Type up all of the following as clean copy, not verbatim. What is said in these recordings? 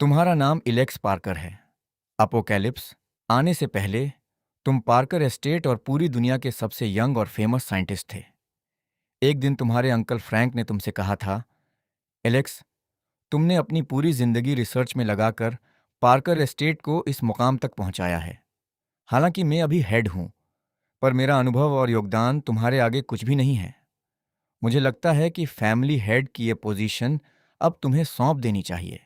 तुम्हारा नाम इलेक्स पार्कर है। अपोकैलिप्स आने से पहले तुम पार्कर एस्टेट और पूरी दुनिया के सबसे यंग और फेमस साइंटिस्ट थे। एक दिन तुम्हारे अंकल फ्रैंक ने तुमसे कहा था, एलेक्स, तुमने अपनी पूरी जिंदगी रिसर्च में लगाकर पार्कर एस्टेट को इस मुकाम तक पहुंचाया है। हालांकि मैं अभी हेड हूं, पर मेरा अनुभव और योगदान तुम्हारे आगे कुछ भी नहीं है। मुझे लगता है कि फैमिली हेड की ये पोजीशन अब तुम्हें सौंप देनी चाहिए।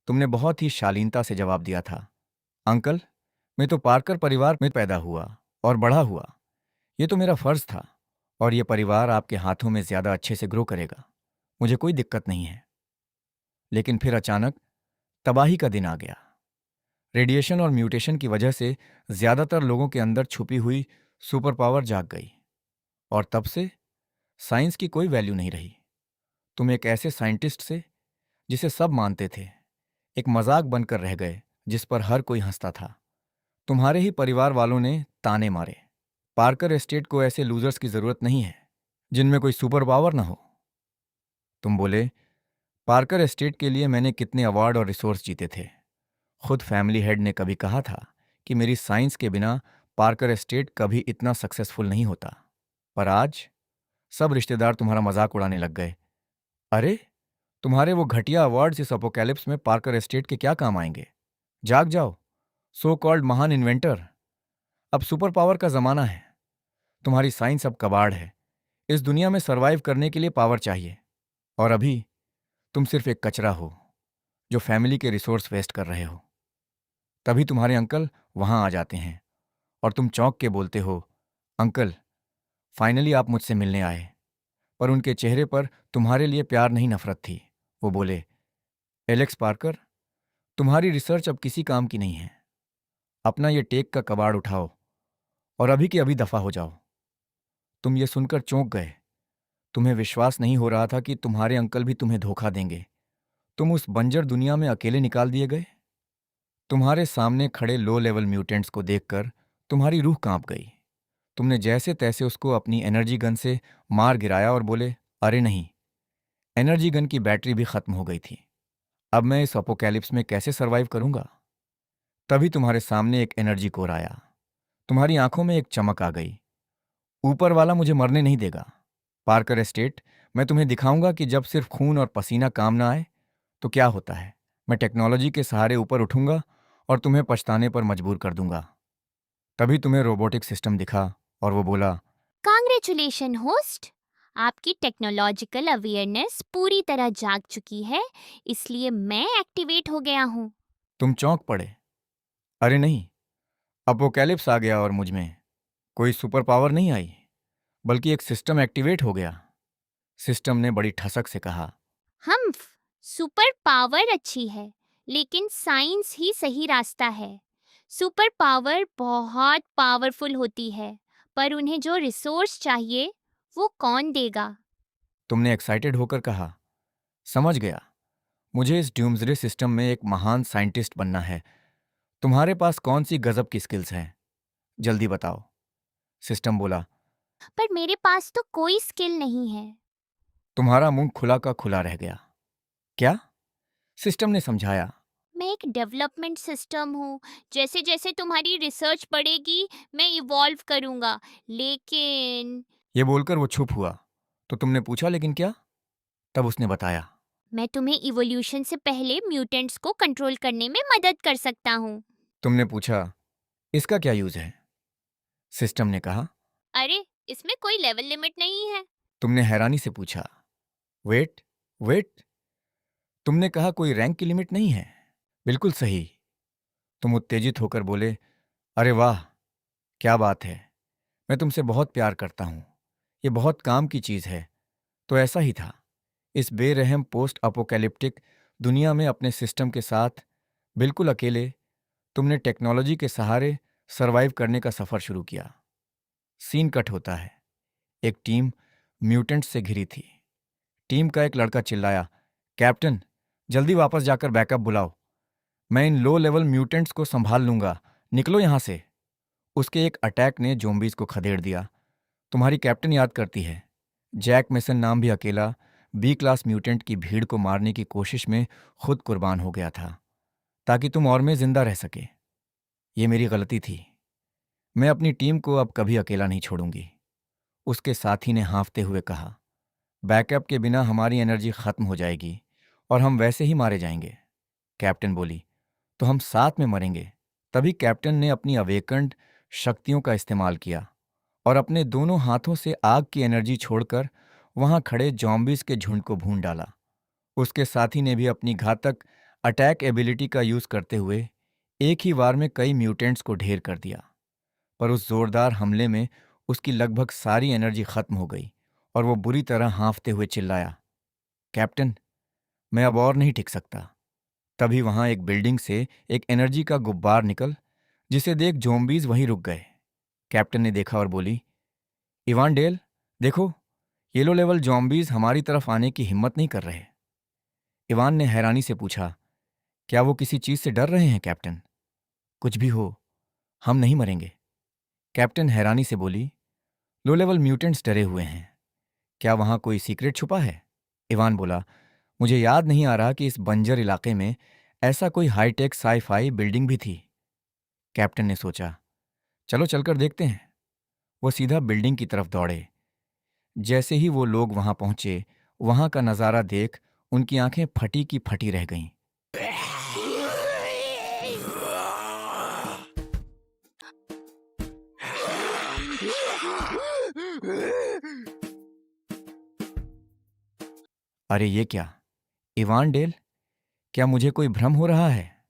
तुमने बहुत ही शालीनता से जवाब दिया था, अंकल, मैं तो पार्कर परिवार में पैदा हुआ और बड़ा हुआ। ये तो मेरा फर्ज था और ये परिवार आपके हाथों में ज्यादा अच्छे से ग्रो करेगा। मुझे कोई दिक्कत नहीं है। लेकिन फिर अचानक तबाही का दिन आ गया। रेडिएशन और म्यूटेशन की वजह से ज्यादातर लोगों के अंदर छुपी हुई सुपर पावर जाग गई और तब से साइंस की कोई वैल्यू नहीं रही। तुम एक ऐसे साइंटिस्ट से जिसे सब मानते थे, एक मजाक बनकर रह गए जिस पर हर कोई हंसता था। तुम्हारे ही परिवार वालों ने ताने मारे, पार्कर एस्टेट को ऐसे लूजर्स की जरूरत नहीं है जिनमें कोई सुपर पावर ना हो। तुम बोले, पार्कर एस्टेट के लिए मैंने कितने अवार्ड और रिसोर्स जीते थे। खुद फैमिली हेड ने कभी कहा था कि मेरी साइंस के बिना पार्कर एस्टेट कभी इतना सक्सेसफुल नहीं होता। पर आज सब रिश्तेदार तुम्हारा मजाक उड़ाने लग गए। अरे, तुम्हारे वो घटिया अवार्ड्स इस अपोकैलिप्स में पार्कर एस्टेट के क्या काम आएंगे? जाग जाओ, सो कॉल्ड महान इन्वेंटर। अब सुपर पावर का जमाना है। तुम्हारी साइंस अब कबाड़ है। इस दुनिया में सरवाइव करने के लिए पावर चाहिए, और अभी तुम सिर्फ एक कचरा हो जो फैमिली के रिसोर्स वेस्ट कर रहे हो। तभी तुम्हारे अंकल वहां आ जाते हैं और तुम चौंक के बोलते हो, अंकल, फाइनली आप मुझसे मिलने आए। पर उनके चेहरे पर तुम्हारे लिए प्यार नहीं, नफरत थी। वो बोले, एलेक्स पार्कर, तुम्हारी रिसर्च अब किसी काम की नहीं है। अपना ये टेक का कबाड़ उठाओ और अभी के अभी दफा हो जाओ। तुम ये सुनकर चौंक गए। तुम्हें विश्वास नहीं हो रहा था कि तुम्हारे अंकल भी तुम्हें धोखा देंगे। तुम उस बंजर दुनिया में अकेले निकाल दिए गए। तुम्हारे सामने खड़े लो लेवल म्यूटेंट्स को देखकर तुम्हारी रूह कांप गई। तुमने जैसे तैसे उसको अपनी एनर्जी गन से मार गिराया और बोले, अरे नहीं, एनर्जी गन की बैटरी भी खत्म हो गई थी। अब मैं इस अपोकैलिप्स में कैसे सरवाइव करूंगा? तभी तुम्हारे सामने एक एनर्जी कोर आया। तुम्हारी आंखों में एक चमक आ गई। ऊपर वाला मुझे मरने नहीं देगा। पार्कर एस्टेट, मैं तुम्हें दिखाऊंगा कि जब सिर्फ खून और पसीना काम ना आए तो क्या होता है। मैं टेक्नोलॉजी के सहारे ऊपर उठूंगा और तुम्हें पछताने पर मजबूर कर दूंगा। तभी तुम्हें रोबोटिक सिस्टम दिखा और वो बोला, कांग्रेचुलेशन होस्ट, आपकी टेक्नोलॉजिकल अवेयरनेस पूरी तरह जाग चुकी है, इसलिए मैं एक्टिवेट हो गया हूँ। तुम चौंक पड़े। अरे नहीं, अपोकैलिप्स आ गया और मुझ में कोई सुपर पावर नहीं आई, बल्कि एक सिस्टम एक्टिवेट हो गया। सिस्टम ने बड़ी ठसक से कहा, हम्फ, सुपर पावर अच्छी है, लेकिन साइंस ही सही रास्ता है। सुपर पावर बहुत पावरफुल होती है, पर उन्हें जो रिसोर्स चाहिए वो कौन देगा? तुमने एक्साइटेड होकर कहा, समझ गया, मुझे इस ड्यूम्सडे सिस्टम में एक महान साइंटिस्ट बनना है। तुम्हारे पास कौन सी गजब की स्किल्स हैं? जल्दी बताओ। सिस्टम बोला। पर मेरे पास तो कोई स्किल नहीं है। तुम्हारा मुंह खुला का खुला रह गया। क्या? सिस्टम ने समझाया। मैं एक डेवलपमेंट सिस्टम हूँ। जैसे जैसे तुम्हारी रिसर्च बढ़ेगी मैं इवॉल्व करूँगा। लेकिन ये बोलकर वो चुप हुआ। तो तुमने पूछा, लेकिन क्या? तब उसने बताया। मैं तुम्हें इवोल्यूशन से पहले म्यूटेंट्स को कंट्रोल करने में मदद कर सकता हूँ। तुमने पूछा, इसका क्या यूज है? सिस्टम ने कहा। अरे, इसमें कोई लेवल लिमिट नहीं है। तुमने हैरानी से पूछा, वेट, वेट, तुमने कहा कोई रैंक की लिमिट नहीं है? बिल्कुल सही। तुम उत्तेजित होकर बोले, अरे वाह, क्या बात है। मैं तुमसे बहुत प्यार करता हूं। ये बहुत काम की चीज है। तो ऐसा ही था। इस बेरहम पोस्ट अपोकैलिप्टिक दुनिया में अपने सिस्टम के साथ बिल्कुल अकेले तुमने टेक्नोलॉजी के सहारे सरवाइव करने का सफर शुरू किया। सीन कट होता है। एक टीम म्यूटेंट्स से घिरी थी। टीम का एक लड़का चिल्लाया, कैप्टन, जल्दी वापस जाकर बैकअप बुलाओ। मैं इन लो लेवल म्यूटेंट्स को संभाल लूंगा। निकलो यहां से। उसके एक अटैक ने जोम्बीज को खदेड़ दिया। तुम्हारी कैप्टन याद करती है, जैक मेसन नाम भी अकेला बी क्लास म्यूटेंट की भीड़ को मारने की कोशिश में खुद कुर्बान हो गया था। ताकि तुम और मैं जिंदा रह सके। ये मेरी गलती थी। मैं अपनी टीम को अब कभी अकेला नहीं छोड़ूंगी, उसके साथी ने हाँफते हुए कहा। बैकअप के बिना हमारी एनर्जी खत्म हो जाएगी और हम वैसे ही मारे जाएंगे। कैप्टन बोली, तो हम साथ में मरेंगे। तभी कैप्टन ने अपनी अवेकंड शक्तियों का इस्तेमाल किया और अपने दोनों हाथों से आग की एनर्जी छोड़कर वहां खड़े जॉम्बीज के झुंड को भून डाला। उसके साथी ने भी अपनी घातक अटैक एबिलिटी का यूज करते हुए एक ही वार में कई म्यूटेंट्स को ढेर कर दिया। पर उस जोरदार हमले में उसकी लगभग सारी एनर्जी खत्म हो गई और वो बुरी तरह हाँफते हुए चिल्लाया, कैप्टन, मैं अब और नहीं टिक सकता। तभी वहां एक बिल्डिंग से एक एनर्जी का गुब्बार निकल, जिसे देख ज़ोंबीज वहीं रुक गए। कैप्टन ने देखा और बोली, इवान डेल, देखो, ये लो लेवल ज़ोंबीज हमारी तरफ आने की हिम्मत नहीं कर रहे। इवान ने हैरानी से पूछा, क्या वो किसी चीज से डर रहे हैं कैप्टन? कुछ भी हो, हम नहीं मरेंगे। कैप्टन हैरानी से बोली, लो लेवल म्यूटेंट्स डरे हुए हैं। क्या वहां कोई सीक्रेट छुपा है? इवान बोला, मुझे याद नहीं आ रहा कि इस बंजर इलाके में ऐसा कोई हाईटेक साई-फाई बिल्डिंग भी थी। कैप्टन ने सोचा, चलो चलकर देखते हैं। वो सीधा बिल्डिंग की तरफ दौड़े। जैसे ही वो लोग वहां पहुंचे, वहां का नजारा देख उनकी आंखें फटी की फटी रह गईं। अरे ये क्या? इवान डेल, क्या मुझे कोई भ्रम हो रहा है?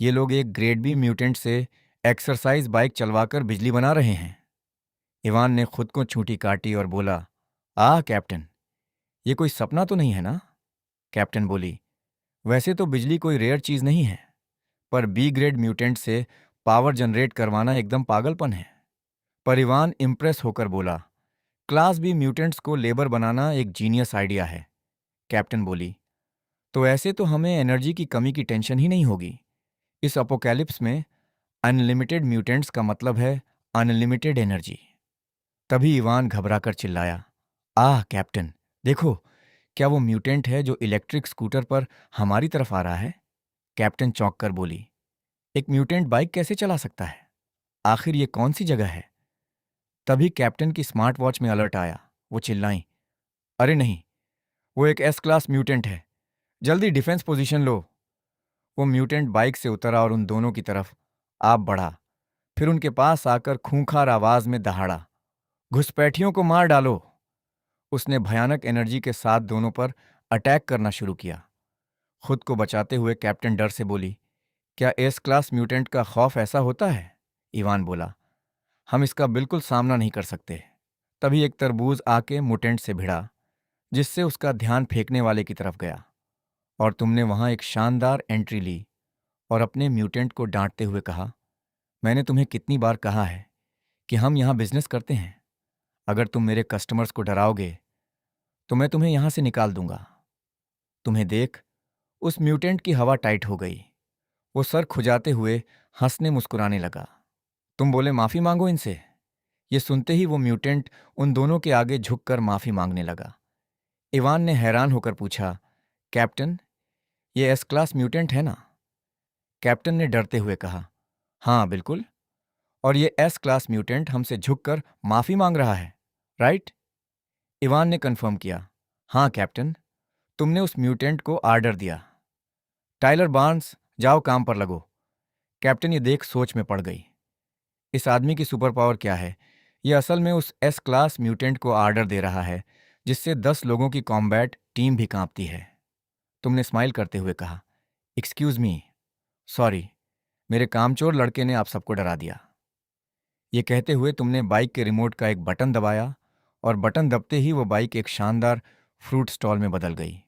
ये लोग एक ग्रेड बी म्यूटेंट से एक्सरसाइज बाइक चलवाकर बिजली बना रहे हैं। इवान ने खुद को छूटी काटी और बोला, आह कैप्टन, ये कोई सपना तो नहीं है ना? कैप्टन बोली, वैसे तो बिजली कोई रेयर चीज नहीं है, पर बी ग्रेड म्यूटेंट से पावर जनरेट करवाना एकदम पागलपन है। पर इवान इम्प्रेस होकर बोला, क्लास बी म्यूटेंट्स को लेबर बनाना एक जीनियस आइडिया है। कैप्टन बोली, तो ऐसे तो हमें एनर्जी की कमी की टेंशन ही नहीं होगी। इस अपोकैलिप्स में अनलिमिटेड म्यूटेंट्स का मतलब है अनलिमिटेड एनर्जी। तभी इवान घबराकर चिल्लाया, आह कैप्टन, देखो, क्या वो म्यूटेंट है जो इलेक्ट्रिक स्कूटर पर हमारी तरफ आ रहा है? कैप्टन चौंक कर बोली, एक म्यूटेंट बाइक कैसे चला सकता है? आखिर ये कौन सी जगह है? तभी कैप्टन की स्मार्ट वॉच में अलर्ट आया। वो चिल्लाई, अरे नहीं, वो एक एस क्लास म्यूटेंट है, जल्दी डिफेंस पोजीशन लो। वो म्यूटेंट बाइक से उतरा और उन दोनों की तरफ आप बढ़ा। फिर उनके पास आकर खूंखार आवाज में दहाड़ा, घुसपैठियों को मार डालो। उसने भयानक एनर्जी के साथ दोनों पर अटैक करना शुरू किया। खुद को बचाते हुए कैप्टन डर से बोली, क्या एस क्लास म्यूटेंट का खौफ ऐसा होता है? इवान बोला, हम इसका बिल्कुल सामना नहीं कर सकते। तभी एक तरबूज आके म्यूटेंट से भिड़ा, जिससे उसका ध्यान फेंकने वाले की तरफ गया और तुमने वहां एक शानदार एंट्री ली और अपने म्यूटेंट को डांटते हुए कहा, मैंने तुम्हें कितनी बार कहा है कि हम यहां बिजनेस करते हैं। अगर तुम मेरे कस्टमर्स को डराओगे तो मैं तुम्हें यहां से निकाल दूंगा। तुम्हें देख उस म्यूटेंट की हवा टाइट हो गई। वो सर खुजाते हुए हंसने मुस्कुराने लगा। तुम बोले माफी मांगो इनसे। ये सुनते ही वो म्यूटेंट उन दोनों के आगे झुककर माफी मांगने लगा। इवान ने हैरान होकर पूछा, कैप्टन, ये एस क्लास म्यूटेंट है ना? कैप्टन ने डरते हुए कहा, हाँ बिल्कुल, और ये एस क्लास म्यूटेंट हमसे झुककर माफी मांग रहा है, राइट? इवान ने कन्फर्म किया, हाँ कैप्टन, तुमने उस म्यूटेंट को आर्डर दिया। टाइलर बार्न्स, जाओ काम पर लगो। कैप्टन ये देख सोच में पड़ गई। इस आदमी की सुपर पावर क्या है? ये असल में उस एस क्लास म्यूटेंट को आर्डर दे रहा है, जिससे 10 लोगों की कॉम्बैट टीम भी कांपती है। तुमने स्माइल करते हुए कहा, एक्सक्यूज मी, सॉरी, मेरे कामचोर लड़के ने आप सबको डरा दिया। ये कहते हुए तुमने बाइक के रिमोट का एक बटन दबाया और बटन दबते ही वो बाइक एक शानदार फ्रूट स्टॉल में बदल गई।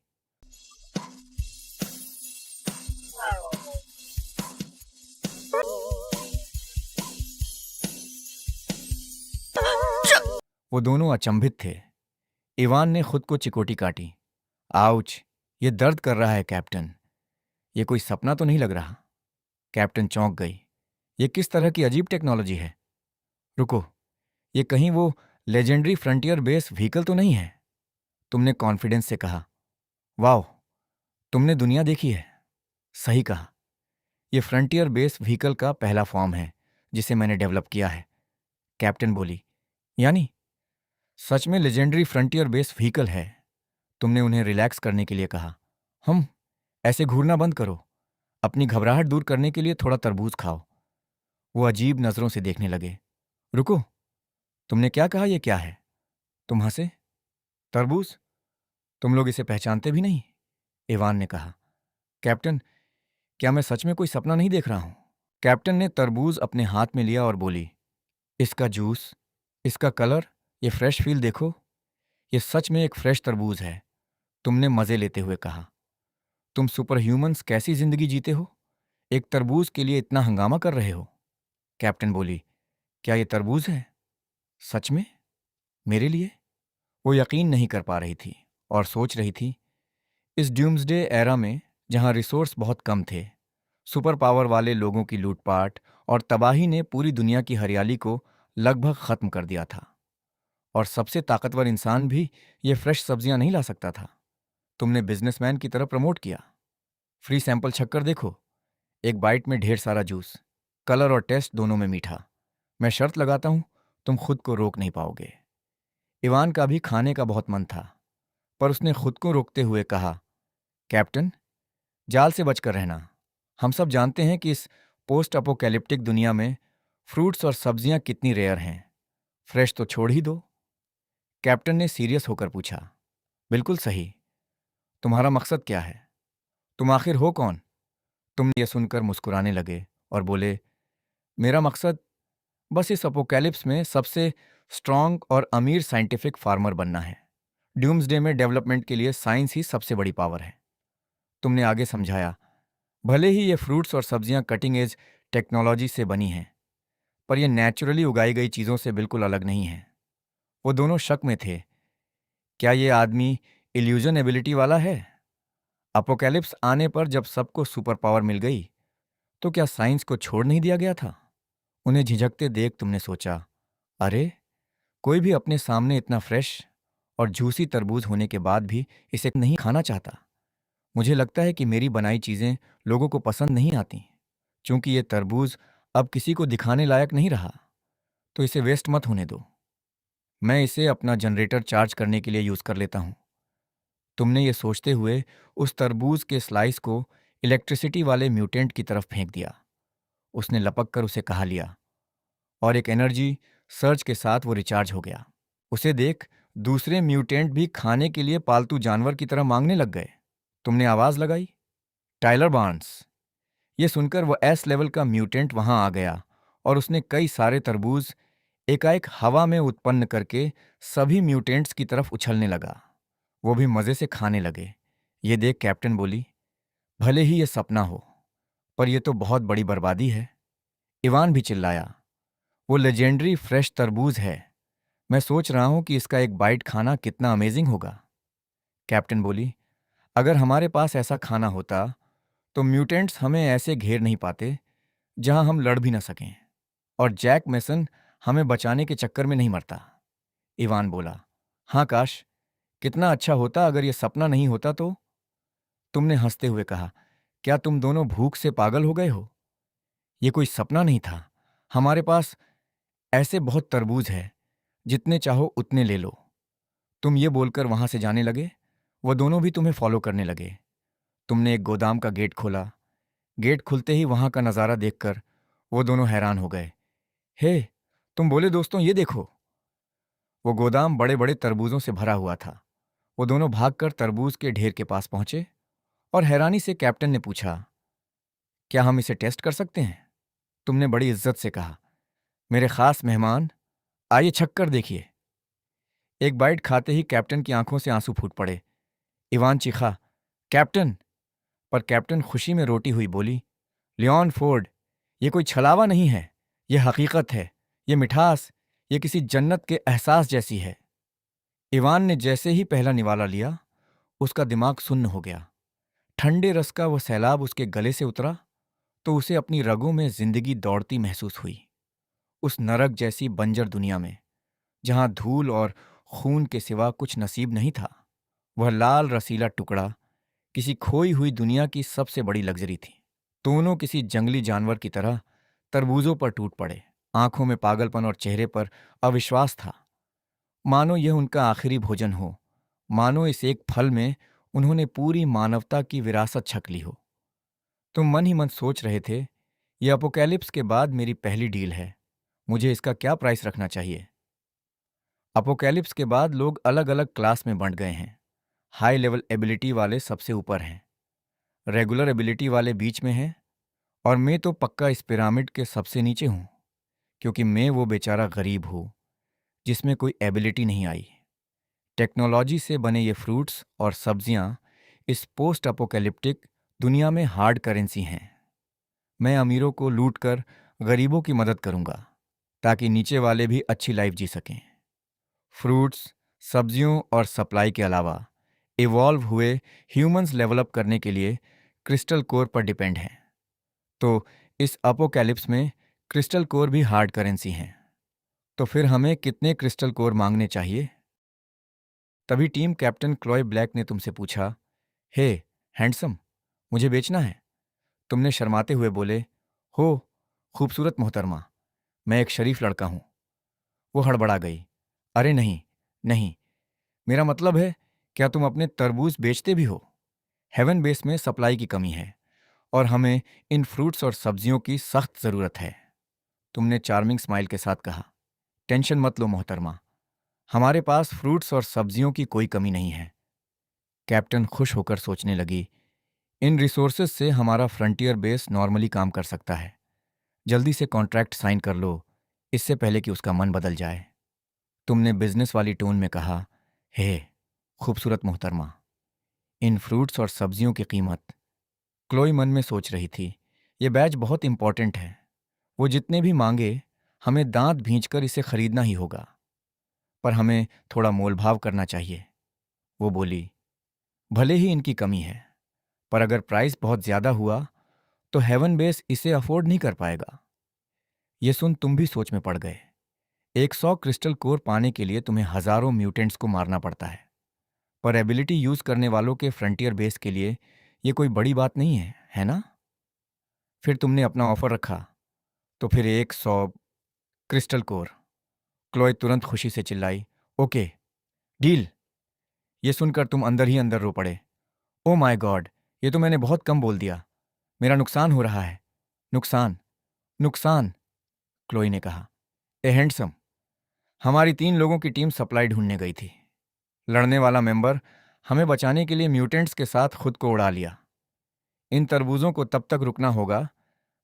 वो दोनों अचंभित थे। इवान ने खुद को चिकोटी काटी, आउच, ये दर्द कर रहा है कैप्टन। ये कोई सपना तो नहीं लग रहा? कैप्टन चौंक गई। ये किस तरह की अजीब टेक्नोलॉजी है? रुको, ये कहीं वो लेजेंडरी फ्रंटियर बेस व्हीकल तो नहीं है? तुमने कॉन्फिडेंस से कहा, वाओ, तुमने दुनिया देखी है। सही कहा, ये फ्रंटियर बेस व्हीकल का पहला फॉर्म है जिसे मैंने डेवलप किया है। कैप्टन बोली, यानी? सच में लेजेंडरी फ्रंटियर बेस व्हीकल है। तुमने उन्हें रिलैक्स करने के लिए कहा। हम ऐसे घूरना बंद करो। अपनी घबराहट दूर करने के लिए थोड़ा तरबूज खाओ। वो अजीब नजरों से देखने लगे। रुको, तुमने क्या कहा? ये क्या है? तुम हंसे। तरबूज? तुम लोग इसे पहचानते भी नहीं? इवान ने कहा। कैप्टन, क्या मैं सच में कोई सपना नहीं देख रहा हूं? कैप्टन ने तरबूज अपने हाथ में लिया और बोली, इसका जूस, इसका कलर, ये फ्रेश फील देखो। ये सच में एक फ्रेश तरबूज है। तुमने मजे लेते हुए कहा। तुम सुपर ह्यूमंस कैसी जिंदगी जीते हो? एक तरबूज के लिए इतना हंगामा कर रहे हो? कैप्टन बोली, क्या ये तरबूज है? सच में? मेरे लिए? वो यकीन नहीं कर पा रही थी और सोच रही थी, इस ड्यूम्सडे एरा में जहां रिसोर्स बहुत कम थे, सुपर पावर वाले लोगों की लूटपाट और तबाही ने पूरी दुनिया की हरियाली को लगभग खत्म कर दिया था, और सबसे ताकतवर इंसान भी ये फ्रेश सब्जियां नहीं ला सकता था। तुमने बिजनेसमैन की तरह प्रमोट किया। फ्री सैंपल छक्कर देखो, एक बाइट में ढेर सारा जूस, कलर और टेस्ट दोनों में मीठा। मैं शर्त लगाता हूं तुम खुद को रोक नहीं पाओगे। इवान का भी खाने का बहुत मन था, पर उसने खुद को रोकते हुए कहा, कैप्टन, जाल से बचकर रहना। हम सब जानते हैं कि इस पोस्ट अपोकैलिप्टिक दुनिया में फ्रूट्स और सब्जियां कितनी रेयर हैं। फ्रेश तो छोड़ ही दो। कैप्टन ने सीरियस होकर पूछा। बिल्कुल सही। तुम्हारा मकसद क्या है? तुम आखिर हो कौन? तुम ये सुनकर मुस्कुराने लगे और बोले, मेरा मकसद बस इस अपोकैलिप्स में सबसे स्ट्रांग और अमीर साइंटिफिक फार्मर बनना है। ड्यूम्सडे में डेवलपमेंट के लिए साइंस ही सबसे बड़ी पावर है। तुमने आगे समझाया, भले ही ये फ्रूट्स और सब्जियां कटिंग एज टेक्नोलॉजी से बनी हैं, पर ये नेचुरली उगाई गई चीज़ों से बिल्कुल अलग नहीं है। वो दोनों शक में थे, क्या ये आदमी इल्यूजन एबिलिटी वाला है? अपोकैलिप्स आने पर जब सबको सुपर पावर मिल गई, तो क्या साइंस को छोड़ नहीं दिया गया था? उन्हें झिझकते देख तुमने सोचा, अरे, कोई भी अपने सामने इतना फ्रेश और जूसी तरबूज होने के बाद भी इसे नहीं खाना चाहता। मुझे लगता है कि मेरी बनाई चीज़ें लोगों को पसंद नहीं आती। चूंकि ये तरबूज अब किसी को दिखाने लायक नहीं रहा, तो इसे वेस्ट मत होने दो। मैं इसे अपना जनरेटर चार्ज करने के लिए यूज़ कर लेता हूँ। तुमने ये सोचते हुए उस तरबूज के स्लाइस को इलेक्ट्रिसिटी वाले म्यूटेंट की तरफ फेंक दिया। उसने लपक कर उसे कहा लिया और एक एनर्जी सर्ज के साथ वो रिचार्ज हो गया। उसे देख दूसरे म्यूटेंट भी खाने के लिए पालतू जानवर की तरह मांगने लग गए। तुमने आवाज़ लगाई, टाइलर बार्न्स। ये सुनकर वो एस लेवल का म्यूटेंट वहां आ गया और उसने कई सारे तरबूज एकाएक हवा में उत्पन्न करके सभी म्यूटेंट्स की तरफ उछलने लगा। वो भी मज़े से खाने लगे। ये देख कैप्टन बोली, भले ही ये सपना हो, पर यह तो बहुत बड़ी बर्बादी है। इवान भी चिल्लाया, वो लेजेंडरी फ्रेश तरबूज है। मैं सोच रहा हूं कि इसका एक बाइट खाना कितना अमेजिंग होगा। कैप्टन बोली, अगर हमारे पास ऐसा खाना होता तो म्यूटेंट्स हमें ऐसे घेर नहीं पाते जहां हम लड़ भी ना सकें, और जैक मेसन हमें बचाने के चक्कर में नहीं मरता। इवान बोला, हाँ काश, कितना अच्छा होता अगर यह सपना नहीं होता तो। तुमने हंसते हुए कहा, क्या तुम दोनों भूख से पागल हो गए हो? यह कोई सपना नहीं था। हमारे पास ऐसे बहुत तरबूज है, जितने चाहो उतने ले लो। तुम ये बोलकर वहां से जाने लगे। वो दोनों भी तुम्हें फॉलो करने लगे। तुमने एक गोदाम का गेट खोला। गेट खुलते ही वहां का नज़ारा देखकर वो दोनों हैरान हो गए। हे, तुम बोले दोस्तों, ये देखो। वो गोदाम बड़े बड़े तरबूजों से भरा हुआ था। वो दोनों भागकर तरबूज के ढेर के पास पहुंचे और हैरानी से कैप्टन ने पूछा, क्या हम इसे टेस्ट कर सकते हैं? तुमने बड़ी इज्जत से कहा, मेरे खास मेहमान, आइए छक्कर देखिए। एक बाइट खाते ही कैप्टन की आंखों से आंसू फूट पड़े। इवान चीखा, कैप्टन! पर कैप्टन खुशी में रोटी हुई बोली, लियोन फोर्ड, ये कोई छलावा नहीं है, ये हकीकत है। ये मिठास, ये किसी जन्नत के एहसास जैसी है। इवान ने जैसे ही पहला निवाला लिया, उसका दिमाग सुन्न हो गया। ठंडे रस का वह सैलाब उसके गले से उतरा तो उसे अपनी रगों में जिंदगी दौड़ती महसूस हुई। उस नरक जैसी बंजर दुनिया में, जहां धूल और खून के सिवा कुछ नसीब नहीं था, वह लाल रसीला टुकड़ा किसी खोई हुई दुनिया की सबसे बड़ी लग्जरी थी। दोनों किसी जंगली जानवर की तरह तरबूजों पर टूट पड़े। आंखों में पागलपन और चेहरे पर अविश्वास था, मानो यह उनका आखिरी भोजन हो, मानो इस एक फल में उन्होंने पूरी मानवता की विरासत छक ली हो। तुम मन ही मन सोच रहे थे, यह अपोकैलिप्स के बाद मेरी पहली डील है, मुझे इसका क्या प्राइस रखना चाहिए। अपोकैलिप्स के बाद लोग अलग अलग क्लास में बंट गए हैं। हाई लेवल एबिलिटी वाले सबसे ऊपर हैं, रेगुलर एबिलिटी वाले बीच में हैं, और मैं तो पक्का इस पिरामिड के सबसे नीचे हूं, क्योंकि मैं वो बेचारा गरीब हूं जिसमें कोई एबिलिटी नहीं आई। टेक्नोलॉजी से बने ये फ्रूट्स और सब्जियां इस पोस्ट अपोकैलिप्टिक दुनिया में हार्ड करेंसी हैं। मैं अमीरों को लूट कर गरीबों की मदद करूंगा, ताकि नीचे वाले भी अच्छी लाइफ जी सकें। फ्रूट्स, सब्जियों और सप्लाई के अलावा इवॉल्व हुए ह्यूमंस डेवलप करने के लिए क्रिस्टल कोर पर डिपेंड हैं। तो इस अपोकैलिप्स में क्रिस्टल कोर भी हार्ड करेंसी हैं। तो फिर हमें कितने क्रिस्टल कोर मांगने चाहिए? तभी टीम कैप्टन क्लॉय ब्लैक ने तुमसे पूछा, हे हैंडसम, मुझे बेचना है। तुमने शर्माते हुए बोले, हो खूबसूरत मोहतरमा, मैं एक शरीफ लड़का हूं। वो हड़बड़ा गई, अरे नहीं नहीं, मेरा मतलब है, क्या तुम अपने तरबूज बेचते भी हो? हेवन बेस में सप्लाई की कमी है और हमें इन फ्रूट्स और सब्जियों की सख्त जरूरत है। तुमने चार्मिंग स्माइल के साथ कहा, टेंशन मत लो मोहतरमा, हमारे पास फ्रूट्स और सब्जियों की कोई कमी नहीं है। कैप्टन खुश होकर सोचने लगी, इन रिसोर्सेज से हमारा फ्रंटियर बेस नॉर्मली काम कर सकता है। जल्दी से कॉन्ट्रैक्ट साइन कर लो, इससे पहले कि उसका मन बदल जाए। तुमने बिजनेस वाली टोन में कहा, हे खूबसूरत मोहतरमा, इन फ्रूट्स और सब्जियों की कीमत। क्लोई मन में सोच रही थी, ये बैच बहुत इंपॉर्टेंट है, वो जितने भी मांगे हमें दांत भींचकर इसे खरीदना ही होगा, पर हमें थोड़ा मोलभाव करना चाहिए। वो बोली, भले ही इनकी कमी है, पर अगर प्राइस बहुत ज्यादा हुआ तो हेवन बेस इसे अफोर्ड नहीं कर पाएगा। ये सुन तुम भी सोच में पड़ गए। 100 क्रिस्टल कोर पाने के लिए तुम्हें हजारों म्यूटेंट्स को मारना पड़ता है, पर एबिलिटी यूज करने वालों के फ्रंटियर बेस के लिए ये कोई बड़ी बात नहीं है, है ना? फिर तुमने अपना ऑफर रखा, तो फिर 100 क्रिस्टल कोर। क्लोय तुरंत खुशी से चिल्लाई, ओके डील। ये सुनकर तुम अंदर ही अंदर रो पड़े। ओ माय गॉड, ये तो मैंने बहुत कम बोल दिया, मेरा नुकसान हो रहा है। नुकसान? नुकसान? क्लोई ने कहा, ए हैंडसम, हमारी 3 लोगों की टीम सप्लाई ढूंढने गई थी। लड़ने वाला मेंबर हमें बचाने के लिए म्यूटेंट्स के साथ खुद को उड़ा लिया। इन तरबूजों को तब तक रुकना होगा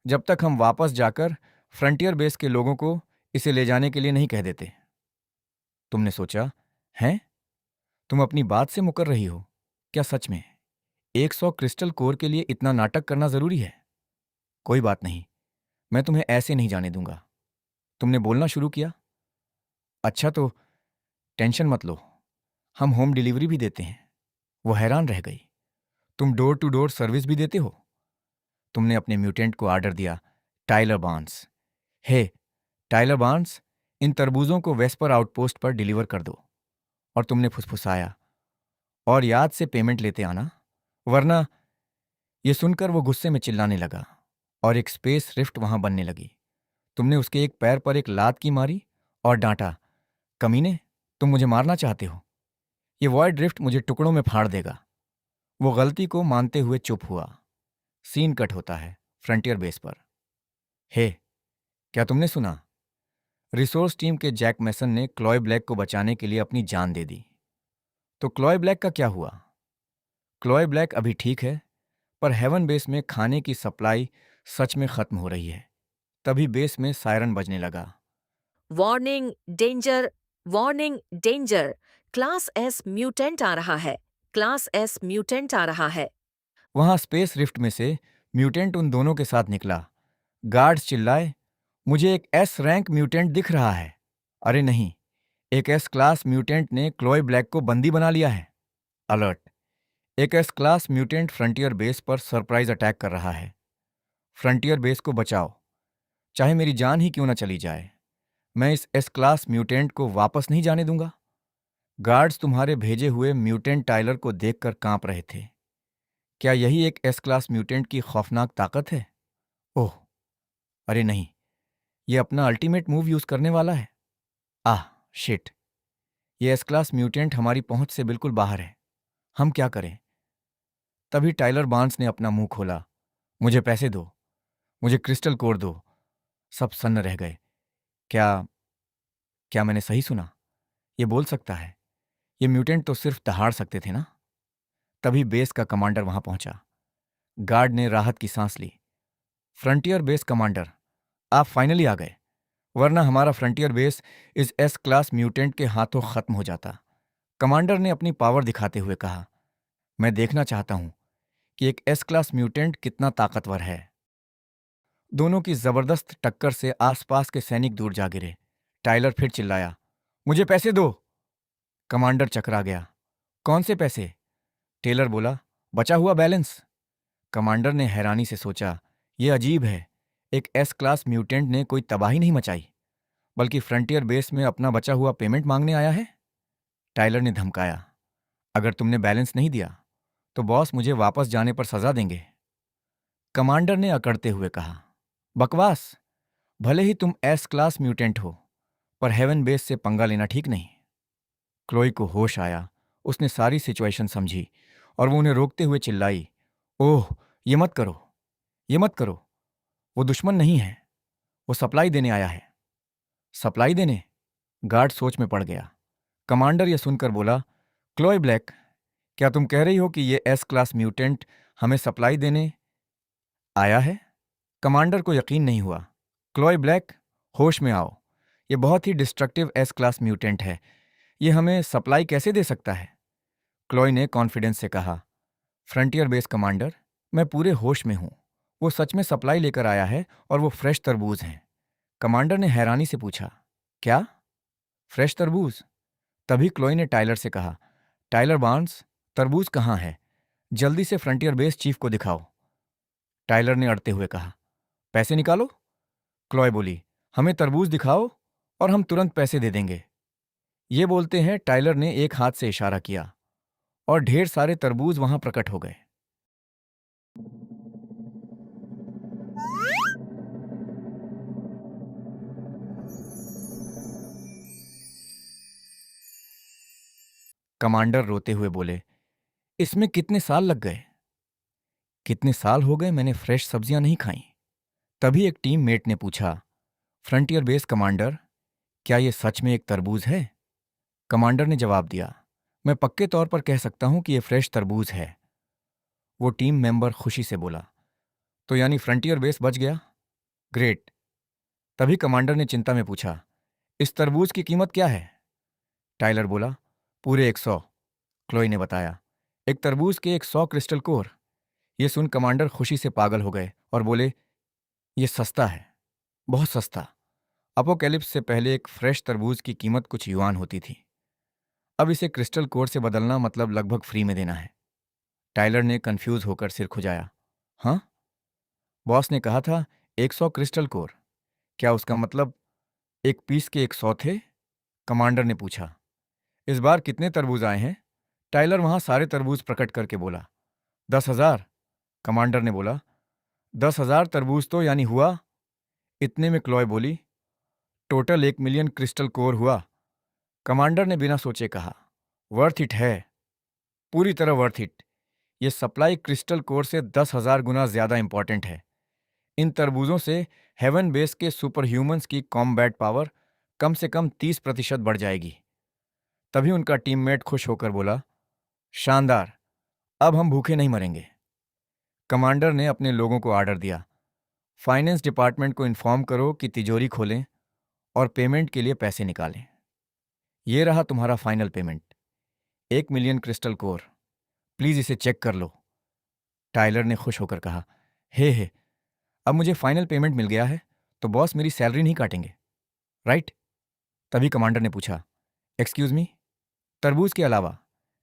जब तक हम वापस जाकर फ्रंटियर बेस के लोगों को इसे ले जाने के लिए नहीं कह देते। तुमने सोचा, हैं? तुम अपनी बात से मुकर रही हो? क्या सच में 100 क्रिस्टल कोर के लिए इतना नाटक करना जरूरी है? कोई बात नहीं, मैं तुम्हें ऐसे नहीं जाने दूंगा। तुमने बोलना शुरू किया, अच्छा तो टेंशन मत लो, हम होम डिलीवरी भी देते हैं। वो हैरान रह गई, तुम डोर टू डोर सर्विस भी देते हो? तुमने अपने म्यूटेंट को ऑर्डर दिया, टाइलर बार्न्स, हे टाइलर बार्न्स, इन तरबूजों को वेस्पर आउटपोस्ट पर डिलीवर कर दो। और तुमने फुसफुसाया, और याद से पेमेंट लेते आना, वरना। ये सुनकर वो गुस्से में चिल्लाने लगा और एक स्पेस रिफ्ट वहां बनने लगी। तुमने उसके एक पैर पर एक लात की मारी और डांटा, कमीने, तुम मुझे मारना चाहते हो? ये वॉइड रिफ्ट मुझे टुकड़ों में फाड़ देगा। वो गलती को मानते हुए चुप हुआ। सीन कट होता है फ्रंटियर बेस पर। हे, क्या तुमने सुना? रिसोर्स टीम के जैक मैसन ने क्लॉय ब्लैक को बचाने के लिए अपनी जान दे दी। तो क्लॉय ब्लैक का क्या हुआ? क्लॉय ब्लैक अभी ठीक है, पर हेवन बेस में खाने की सप्लाई सच में खत्म हो रही है। तभी बेस में सायरन बजने लगा। Warning danger, warning danger, class S mutant आ रहा है, क्लास एस म्यूटेंट आ रहा है। वहां स्पेस रिफ्ट में से म्यूटेंट उन दोनों के साथ निकला। गार्ड्स चिल्लाए, मुझे एक एस रैंक म्यूटेंट दिख रहा है। अरे नहीं, एक एस क्लास म्यूटेंट ने क्लॉय ब्लैक को बंदी बना लिया है। अलर्ट, एक S class mutant frontier base पर सरप्राइज अटैक कर रहा है। फ्रंटियर बेस को बचाओ, चाहे मेरी जान ही क्यों न चली जाए। मैं इस एस क्लास म्यूटेंट को वापस नहीं जाने दूंगा। गार्ड्स तुम्हारे भेजे हुए म्यूटेंट टाइलर को देखकर कांप रहे थे। क्या यही एक एस क्लास म्यूटेंट की खौफनाक ताकत है? ओह, अरे नहीं, ये अपना अल्टीमेट मूव यूज करने वाला है। आह, शिट, ये एस क्लास म्यूटेंट हमारी पहुंच से बिल्कुल बाहर है। हम क्या करें? तभी टाइलर बार्न्स ने अपना मुंह खोला। मुझे पैसे दो, मुझे क्रिस्टल कोर दो। सब सन्न रह गए। क्या क्या मैंने सही सुना? ये बोल सकता है। ये म्यूटेंट तो सिर्फ दहाड़ सकते थे ना। तभी बेस का कमांडर वहां पहुंचा। गार्ड ने राहत की सांस ली। फ्रंटियर बेस कमांडर, आप फाइनली आ गए, वरना हमारा फ्रंटियर बेस इस एस क्लास म्यूटेंट के हाथों खत्म हो जाता। कमांडर ने अपनी पावर दिखाते हुए कहा, मैं देखना चाहता हूं कि एक एस क्लास म्यूटेंट कितना ताकतवर है। दोनों की जबरदस्त टक्कर से आसपास के सैनिक दूर जा गिरे। टाइलर फिर चिल्लाया, मुझे पैसे दो। कमांडर चकरा गया। कौन से पैसे? टेलर बोला, बचा हुआ बैलेंस। कमांडर ने हैरानी से सोचा, यह अजीब है, एक एस क्लास म्यूटेंट ने कोई तबाही नहीं मचाई, बल्कि फ्रंटियर बेस में अपना बचा हुआ पेमेंट मांगने आया है। टाइलर ने धमकाया, अगर तुमने बैलेंस नहीं दिया तो बॉस मुझे वापस जाने पर सजा देंगे। कमांडर ने अकड़ते हुए कहा, बकवास, भले ही तुम एस क्लास म्यूटेंट हो, पर हेवन बेस से पंगा लेना ठीक नहीं। क्लोई को होश आया। उसने सारी सिचुएशन समझी और वो उन्हें रोकते हुए चिल्लाई, ओह, ये मत करो, ये मत करो। वो दुश्मन नहीं है, वो सप्लाई देने आया है। सप्लाई देने? गार्ड सोच में पड़ गया। कमांडर यह सुनकर बोला, क्लोई ब्लैक, क्या तुम कह रही हो कि ये एस क्लास म्यूटेंट हमें सप्लाई देने आया है? कमांडर को यकीन नहीं हुआ। क्लोई ब्लैक, होश में आओ, ये बहुत ही डिस्ट्रक्टिव एस क्लास म्यूटेंट है। ये हमें सप्लाई कैसे दे सकता है? क्लोई ने कॉन्फिडेंस से कहा, फ्रंटियर बेस कमांडर, मैं पूरे होश में हूं। वो सच में सप्लाई लेकर आया है और वो फ्रेश तरबूज हैं। कमांडर ने हैरानी से पूछा, क्या? फ्रेश तरबूज? तभी क्लोई ने टाइलर से कहा, टाइलर बार्न्स, तरबूज कहाँ है? जल्दी से फ्रंटियर बेस चीफ को दिखाओ। टाइलर ने अड़ते हुए कहा, पैसे निकालो? क्लोई बोली, हमें तरबूज दिखाओ और हम तुरंत पैसे दे देंगे। ये बोलते हैं टाइलर ने एक हाथ से इशारा किया और ढेर सारे तरबूज वहां प्रकट हो गए। कमांडर रोते हुए बोले, इसमें कितने साल लग गए? कितने साल हो गए मैंने फ्रेश सब्जियां नहीं खाई। तभी एक टीम मेट ने पूछा, फ्रंटियर बेस कमांडर, क्या यह सच में एक तरबूज है? कमांडर ने जवाब दिया, मैं पक्के तौर पर कह सकता हूं कि यह फ्रेश तरबूज है। वो टीम मेंबर खुशी से बोला, तो यानी फ्रंटियर बेस बच गया? ग्रेट। तभी कमांडर ने चिंता में पूछा, इस तरबूज की कीमत क्या है? टाइलर बोला, पूरे 100। क्लोई ने बताया, एक तरबूज के 100 क्रिस्टल कोर। ये सुन कमांडर खुशी से पागल हो गए और बोले, ये सस्ता है, बहुत सस्ता। अपोकैलिप्स से पहले एक फ्रेश तरबूज की कीमत कुछ युआन होती थी। अब इसे क्रिस्टल कोर से बदलना मतलब लगभग फ्री में देना है। टाइलर ने कंफ्यूज होकर सिर खुजाया। हाँ, बॉस ने कहा था 100 क्रिस्टल कोर, क्या उसका मतलब एक पीस के 100 थे? कमांडर ने पूछा। इस बार कितने तरबूज आए हैं? टाइलर वहां सारे तरबूज प्रकट करके बोला। 10,000। कमांडर ने बोला, 10,000 तरबूज तो यानी हुआ। इतने में क्लॉय बोली, टोटल 1 मिलियन क्रिस्टल कोर हुआ। कमांडर ने बिना सोचे कहा, वर्थ इट है, पूरी तरह वर्थ इट। ये सप्लाई क्रिस्टल कोर से 10,000 गुना ज्यादा इंपॉर्टेंट है। इन तरबूजों से हेवन बेस के सुपर ह्यूमंस की कॉम्बैट पावर कम से कम 30% बढ़ जाएगी। तभी उनका टीममेट खुश होकर बोला, शानदार, अब हम भूखे नहीं मरेंगे। कमांडर ने अपने लोगों को ऑर्डर दिया, फाइनेंस डिपार्टमेंट को इन्फॉर्म करो कि तिजोरी खोलें और पेमेंट के लिए पैसे निकालें। ये रहा तुम्हारा final payment, 1 million crystal core. Please इसे चेक कर लो। टाइलर ने खुश होकर कहा, हे, अब मुझे फाइनल पेमेंट मिल गया है तो बॉस मेरी सैलरी नहीं काटेंगे, राइट? तभी कमांडर ने पूछा, एक्सक्यूज मी, तरबूज के अलावा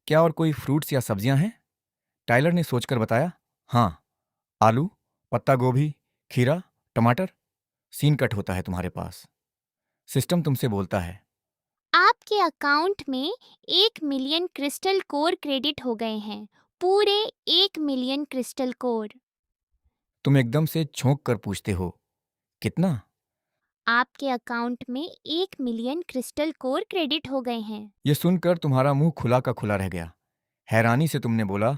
क्या और कोई फ्रूट्स या सब्जियां हैं? टाइलर ने सोचकर बताया, हाँ, आलू, पत्ता गोभी, खीरा, टमाटर। सीन कट होता है तुम्हारे पास। सिस्टम तुमसे बोलता है, आपके अकाउंट में 1 मिलियन क्रिस्टल कोर क्रेडिट हो गए हैं, पूरे 1 मिलियन क्रिस्टल कोर। तुम एकदम से झोंक कर पूछते हो, कितना? आपके अकाउंट में 1 मिलियन क्रिस्टल कोर क्रेडिट हो गए हैं। यह सुनकर तुम्हारा मुंह खुला का खुला रह गया। हैरानी से तुमने बोला,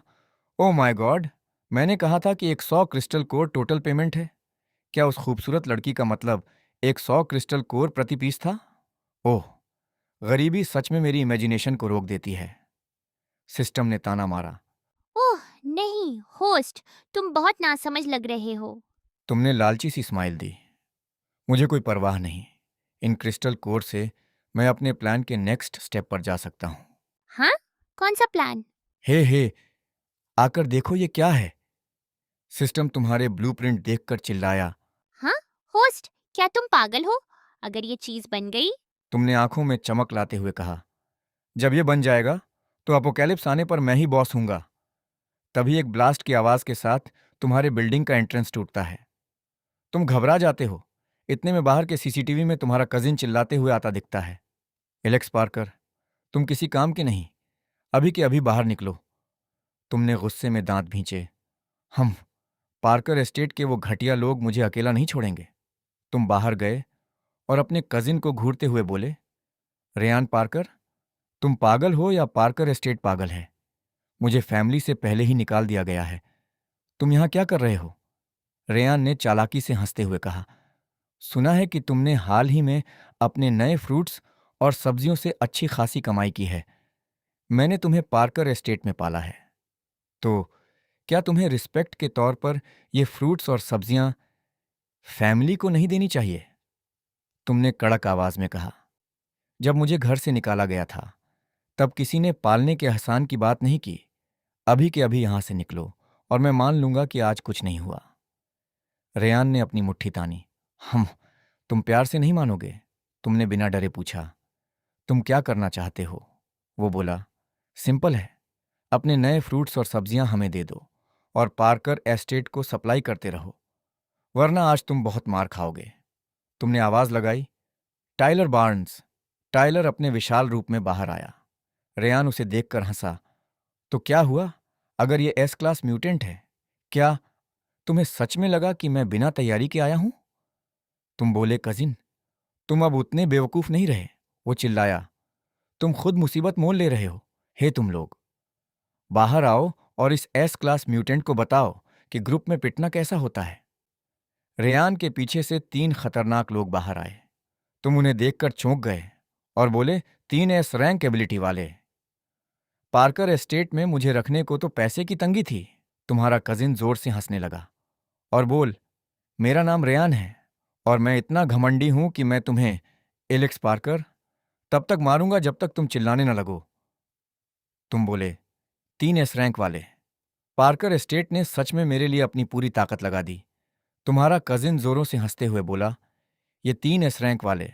ओ माय गॉड, मैंने कहा था कि 100 क्रिस्टल कोर टोटल पेमेंट है। क्या उस खूबसूरत लड़की का मतलब 100 क्रिस्टल कोर प्रति पीस था? ओह, गरीबी सच में मेरी इमेजिनेशन को रोक देती है। सिस्टम ने ताना मारा। ओह नहीं होस्ट, तुम बहुत नासमझ लग रहे हो। तुमने लालची सी स्माइल दी। मुझे कोई परवाह नहीं। इन क्रिस्टल कोर से मैं अपने प्लान के नेक्स्ट स्टेप पर जा सकता हूँ। हाँ, कौन सा प्लान? हे, आकर देखो ये क्या है। सिस्टम तुम्हारे ब्लूप्रिंट देखकर चिल्लाया। हाँ होस्ट, क्या तुम पागल हो? अगर ये चीज बन गई। तुमने आंखों में चमक लाते हुए कहा, जब ये बन जाएगा तो अपोकैलिप्स आने पर मैं ही बॉस हूंगा। तभी एक ब्लास्ट की आवाज के साथ तुम्हारे बिल्डिंग का एंट्रेंस टूटता है। तुम घबरा जाते हो। इतने में बाहर के सीसीटीवी में तुम्हारा कजिन चिल्लाते हुए आता दिखता है, एलेक्स पार्कर, तुम किसी काम के नहीं, अभी के अभी बाहर निकलो। तुमने गुस्से में दांत भींचे। हम पार्कर एस्टेट के वो घटिया लोग मुझे अकेला नहीं छोड़ेंगे। तुम बाहर गए और अपने कजिन को घूरते हुए बोले, रेयान पार्कर, तुम पागल हो या पार्कर एस्टेट पागल है? मुझे फैमिली से पहले ही निकाल दिया गया है। तुम यहां क्या कर रहे हो? रेयान ने चालाकी से हंसते हुए कहा, सुना है कि तुमने हाल ही में अपने नए फ्रूट्स और सब्जियों से अच्छी खासी कमाई की है। मैंने तुम्हें पार्कर एस्टेट में पाला है, तो क्या तुम्हें रिस्पेक्ट के तौर पर ये फ्रूट्स और सब्जियां फैमिली को नहीं देनी चाहिए? तुमने कड़क आवाज में कहा, जब मुझे घर से निकाला गया था तब किसी ने पालने के एहसान की बात नहीं की। अभी के अभी यहां से निकलो और मैं मान लूंगा कि आज कुछ नहीं हुआ। रेयान ने अपनी मुट्ठी तानी। हम तुम प्यार से नहीं मानोगे? तुमने बिना डरे पूछा। तुम क्या करना चाहते हो? वो बोला, सिंपल है, अपने नए फ्रूट्स और सब्जियां हमें दे दो और पार्कर एस्टेट को सप्लाई करते रहो, वरना आज तुम बहुत मार खाओगे। तुमने आवाज लगाई, टाइलर बार्न्स। टाइलर अपने विशाल रूप में बाहर आया। रेयान उसे देखकर हंसा। तो क्या हुआ? अगर ये एस क्लास म्यूटेंट है, क्या तुम्हें सच में लगा कि मैं बिना तैयारी के आया हूं? तुम बोले, कजिन, तुम अब उतने बेवकूफ नहीं रहे। वो चिल्लाया, तुम खुद मुसीबत मोल ले रहे हो। हे तुम लोग, बाहर आओ और इस एस क्लास म्यूटेंट को बताओ कि ग्रुप में पिटना कैसा होता है। रेयान के पीछे से 3 खतरनाक लोग बाहर आए। तुम उन्हें देखकर चौंक गए और बोले, 3 एस रैंक एबिलिटी वाले। पार्कर एस्टेट में मुझे रखने को तो पैसे की तंगी थी। तुम्हारा कजिन जोर से हंसने लगा और बोल, मेरा नाम रेयान है और मैं इतना घमंडी हूं कि मैं तुम्हें, एलेक्स पार्कर, तब तक मारूंगा जब तक तुम चिल्लाने न लगो। तुम बोले, 3 एस रैंक वाले। पार्कर एस्टेट ने सच में मेरे लिए अपनी पूरी ताकत लगा दी। तुम्हारा कजिन जोरों से हंसते हुए बोला, ये 3 एस रैंक वाले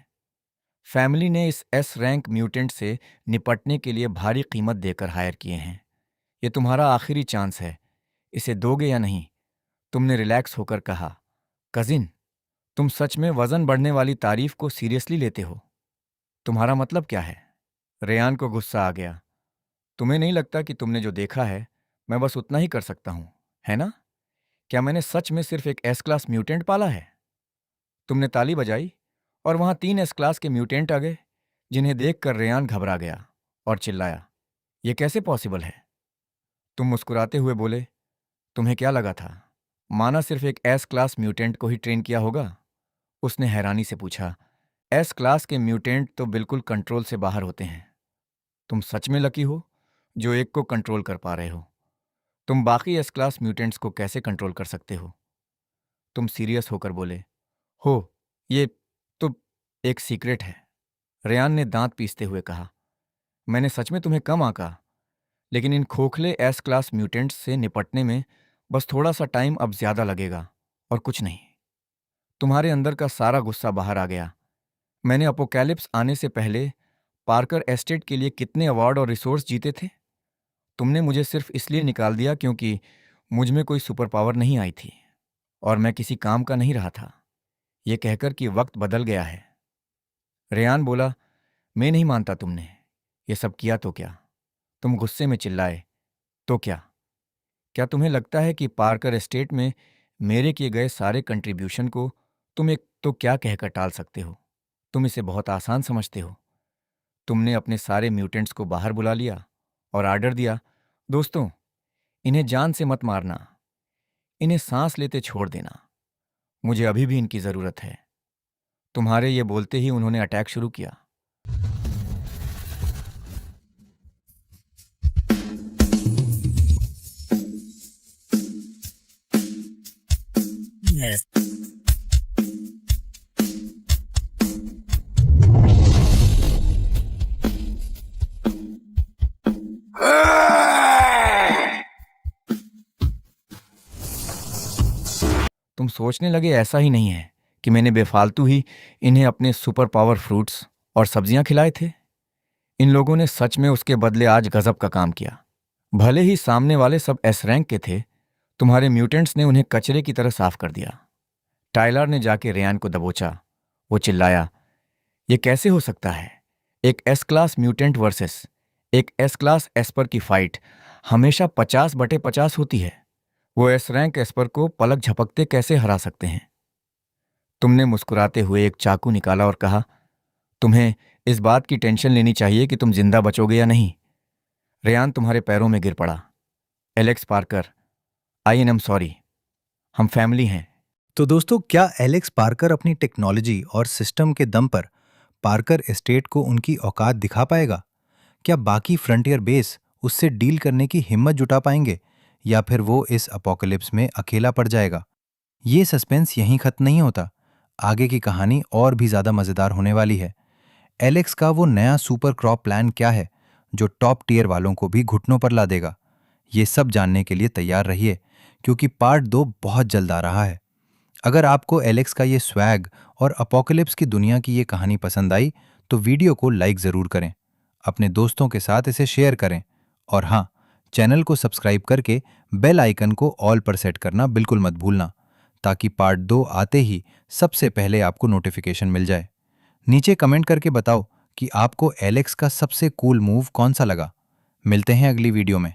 फैमिली ने इस एस रैंक म्यूटेंट से निपटने के लिए भारी कीमत देकर हायर किए हैं। ये तुम्हारा आखिरी चांस है, इसे दोगे या नहीं? तुमने रिलैक्स होकर कहा, कजिन, तुम सच में वजन बढ़ने वाली तारीफ को सीरियसली लेते हो? तुम्हारा मतलब क्या है? रेयान को गुस्सा आ गया। तुम्हें नहीं लगता कि तुमने जो देखा है मैं बस उतना ही कर सकता हूं, है ना? क्या मैंने सच में सिर्फ एक एस क्लास म्यूटेंट पाला है? तुमने ताली बजाई और वहां 3 एस क्लास के म्यूटेंट आ गए, जिन्हें देखकर रेयान घबरा गया और चिल्लाया, यह कैसे पॉसिबल है? तुम मुस्कुराते हुए बोले, तुम्हें क्या लगा था, माना सिर्फ एक एस क्लास म्यूटेंट को ही ट्रेन किया होगा? उसने हैरानी से पूछा, एस क्लास के म्यूटेंट तो बिल्कुल कंट्रोल से बाहर होते हैं। तुम सच में लकी हो जो एक को कंट्रोल कर पा रहे हो। तुम बाकी एस क्लास म्यूटेंट्स को कैसे कंट्रोल कर सकते हो? तुम सीरियस होकर बोले, हो, ये तो एक सीक्रेट है। रेयान ने दांत पीसते हुए कहा, मैंने सच में तुम्हें कम आंका, लेकिन इन खोखले एस क्लास म्यूटेंट्स से निपटने में बस थोड़ा सा टाइम अब ज्यादा लगेगा और कुछ नहीं। तुम्हारे अंदर का सारा गुस्सा बाहर आ गया। मैंने अपोकैलिप्स आने से पहले पार्कर एस्टेट के लिए कितने अवार्ड और रिसोर्स जीते थे? तुमने मुझे सिर्फ इसलिए निकाल दिया क्योंकि मुझ में कोई सुपर पावर नहीं आई थी और मैं किसी काम का नहीं रहा था। यह कहकर कि वक्त बदल गया है। रेयान बोला, मैं नहीं मानता तुमने ये सब किया तो क्या? तुम गुस्से में चिल्लाए, तो क्या? क्या तुम्हें लगता है कि पार्कर एस्टेट में मेरे किए गए सारे कंट्रीब्यूशन को तुम एक तो क्या कहकर टाल सकते हो? तुम इसे बहुत आसान समझते हो। तुमने अपने सारे म्यूटेंट्स को बाहर बुला लिया और आर्डर दिया, दोस्तों, इन्हें जान से मत मारना, इन्हें सांस लेते छोड़ देना। मुझे अभी भी इनकी जरूरत है। तुम्हारे ये बोलते ही उन्होंने अटैक शुरू किया। तुम सोचने लगे ऐसा ही नहीं है कि मैंने बेफालतू ही इन्हें अपने सुपर पावर फ्रूट्स और सब्जियां खिलाए थे। इन लोगों ने सच में उसके बदले आज गजब का काम किया। भले ही सामने वाले सब एस रैंक के थे, तुम्हारे म्यूटेंट्स ने उन्हें कचरे की तरह साफ कर दिया। टाइलर ने जाके रेयान को दबोचा। वो चिल्लाया, ये कैसे हो सकता है? एक एस क्लास म्यूटेंट वर्सेस एक एस क्लास एस्पर की फाइट हमेशा 50/50 होती है। वो एस रैंक एस्पर को पलक झपकते कैसे हरा सकते हैं? तुमने मुस्कुराते हुए एक चाकू निकाला और कहा, तुम्हें इस बात की टेंशन लेनी चाहिए कि तुम जिंदा बचोगे या नहीं। रेयान तुम्हारे पैरों में गिर पड़ा। Alex Parker, I am sorry, हम फैमिली हैं। तो दोस्तों, क्या एलेक्स पार्कर अपनी टेक्नोलॉजी और सिस्टम के दम पर पार्कर एस्टेट को उनकी औकात दिखा पाएगा? क्या बाकी फ्रंटियर बेस उससे डील करने की हिम्मत जुटा पाएंगे, या फिर वो इस अपोकलिप्स में अकेला पड़ जाएगा? ये सस्पेंस यहीं खत्म नहीं होता। आगे की कहानी और भी ज्यादा मजेदार होने वाली है। एलेक्स का वो नया सुपर क्रॉप प्लान क्या है जो टॉप टियर वालों को भी घुटनों पर ला देगा? ये सब जानने के लिए तैयार रहिए, क्योंकि पार्ट 2 बहुत जल्द आ रहा है। अगर आपको एलेक्स का ये स्वैग और अपोकलिप्स की दुनिया की ये कहानी पसंद आई तो वीडियो को लाइक जरूर करें, अपने दोस्तों के साथ इसे शेयर करें, और हाँ, चैनल को सब्सक्राइब करके बेल आइकन को ऑल पर सेट करना बिल्कुल मत भूलना, ताकि पार्ट 2 आते ही सबसे पहले आपको नोटिफिकेशन मिल जाए। नीचे कमेंट करके बताओ कि आपको एलेक्स का सबसे कूल मूव कौन सा लगा। मिलते हैं अगली वीडियो में।